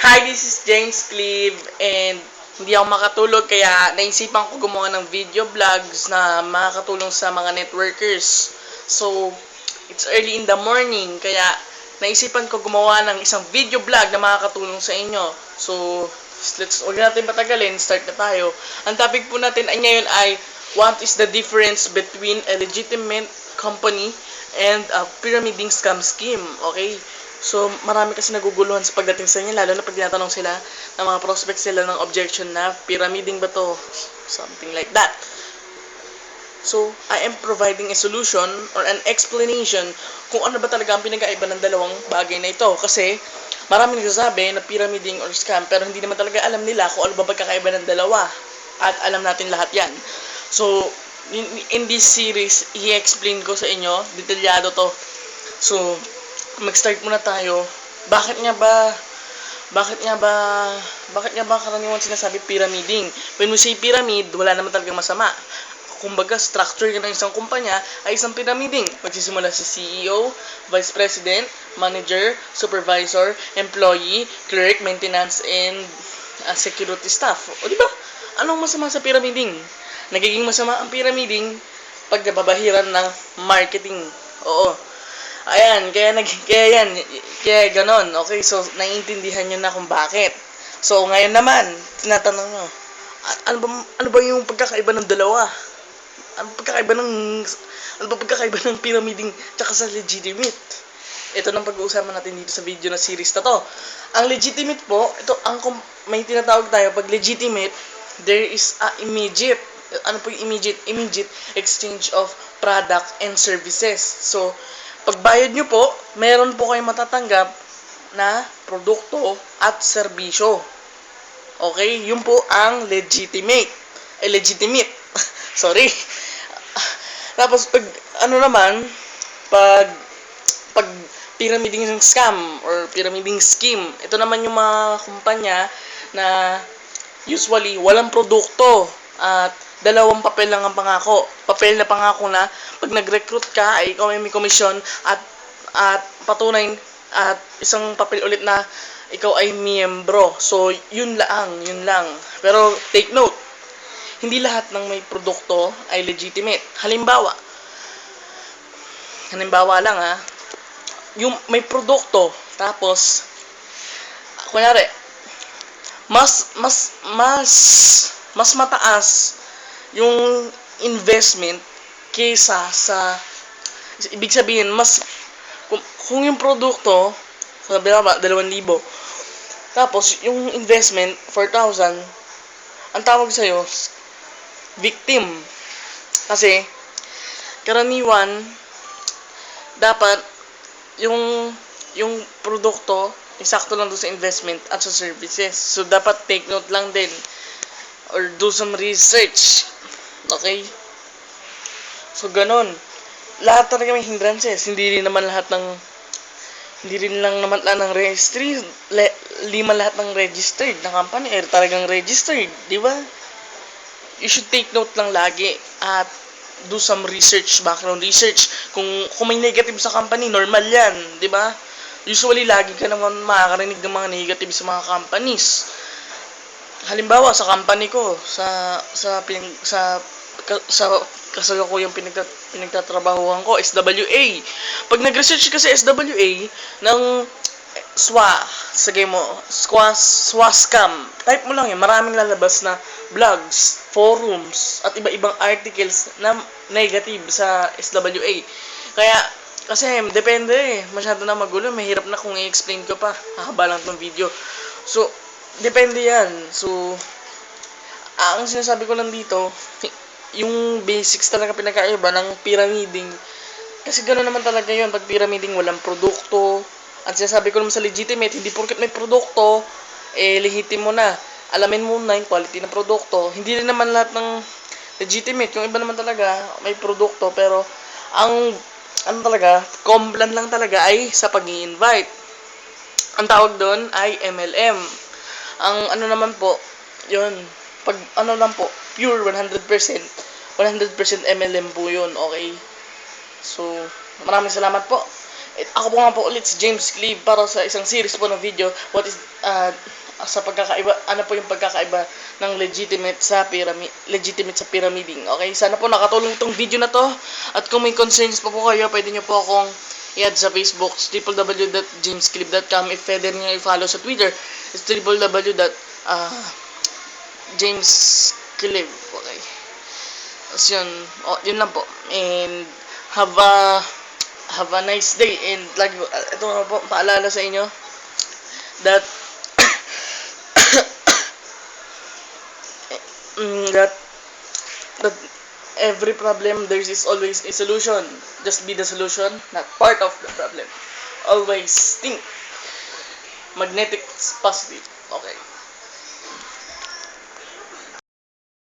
Hi, this is James Clive and hindi ako makatulog kaya naisipan ko gumawa ng video vlogs na makakatulong sa mga networkers. So, it's early in the morning kaya naisipan ko gumawa ng isang video vlog na makakatulong sa inyo. So, huwag natin patagalin, start na tayo. Ang topic po natin ay ngayon ay what is the difference between a legitimate company and a pyramiding scam scheme. Okay? So, marami kasi naguguluhan sa pagdating sa inyo, lalo na pag tinatanong sila ng mga prospects sila ng objection na pyramiding ba to? Something like that. So, I am providing a solution or an explanation kung ano ba talaga ang pinagkaiba ng dalawang bagay na ito. Kasi, marami nagsasabi na pyramiding or scam, pero hindi naman talaga alam nila kung ano ba pagkakaiba ng dalawa. At alam natin lahat yan. So, in this series, i-explain ko sa inyo, detalyado to. So, mag-start muna tayo. Bakit nga ba karaniwan sinasabi pyramiding? When we say pyramid, wala naman talagang masama. Kumbaga, structure ng isang kumpanya ay isang pyramiding. Magsisimula si CEO, Vice President, Manager, Supervisor, Employee, Clerk, Maintenance, and Security Staff. O di ba? Anong masama sa pyramiding? Nagiging masama ang pyramiding pag nababahiran ng marketing. Oo. Ayan, kaya ganon. Okay, so naiintindihan nyo na kung bakit. So ngayon naman, tinatanong nyo, ano ba yung pagkakaiba ng dalawa? Ano ba pagkakaiba ng pyramiding tsaka sa legitimate? Ito nang pag-uusapan natin dito sa video na series na to. Ang legitimate po, may tinatawag tayo pag legitimate, there is a immediate, ano po yung immediate? Immediate exchange of product and services. So, pagbayad nyo po, meron po kayong matatanggap na produkto at serbisyo. Okay? Yun po ang legitimate. Legitimate. Sorry. Tapos, pag pyramiding scam or pyramiding scheme, ito naman yung mga kumpanya na usually walang produkto at dalawang papel lang ang pangako. Papel na pangako na pag nag-recruit ka ay ikaw ay may komisyon at patunay at isang papel ulit na ikaw ay miyembro. So, yun lang. Pero take note, hindi lahat ng may produkto ay legitimate. Halimbawa lang yung may produkto tapos kunyari mas mataas yung investment kaysa sa ibig sabihin kung yung produkto sabi ba 2,000 tapos yung investment 4,000 ang tawag sa'yo victim kasi karaniwan dapat yung produkto eksakto lang doon sa investment at sa services. So, dapat take note lang din or do some research. Okay? So, ganon. Lahat talaga may hindrances. Hindi rin lang naman ng registry. Lima lahat ng registered na company. Talagang registered. Di ba? You should take note lang lagi at do some research, background research. Kung may negative sa company, normal yan. Di ba? Usually, lagi ka naman makakarinig ng mga negative sa mga companies. Halimbawa, sa company ko, sa kasalukuyang pinagtatrabahuhan ko, SWA. Pag nag-research ka sa SWA ng SWA-scam, type mo lang yan, maraming lalabas na blogs, forums, at iba-ibang articles na negative sa SWA. Kaya, kasi depende masyado na magulo, mahirap na kung i-explain ko pa, hahaba lang tong video. So, depende yan. So, ang sinasabi ko lang dito, yung basics talaga pinakaiba ng pyramiding. Kasi gano'n naman talaga yun. Pag pyramiding, walang produkto. At sinasabi ko naman sa legitimate, hindi porket may produkto, lehitimo na. Alamin mo na yung quality ng produkto. Hindi rin naman lahat ng legitimate. Yung iba naman talaga, may produkto. Pero, complan lang talaga ay sa pag-i-invite. Ang tawag doon ay MLM. Ang naman po, yun, pag lang po, pure 100% MLM po yun, okay? So, maraming salamat po. Ako po nga po ulit si James Clive para sa isang series po ng video. What is sa pagkakaiba, ano po yung pagkakaiba ng legitimate sa pyramiding. Okay, sana po nakatulong itong video na to. At kung may concerns pa po kayo, pwede nyo po akong i-add sa Facebook, www.jamesclive.com. If pwede nyo i-follow sa Twitter, it's www.jamesclive. Okay. Tapos yun, yun lang po. And have a nice day. And lagi, ito nga po, paalala sa inyo that that that every problem there is always a solution. Just be the solution, not part of the problem. Always think magnetic positive. Okay.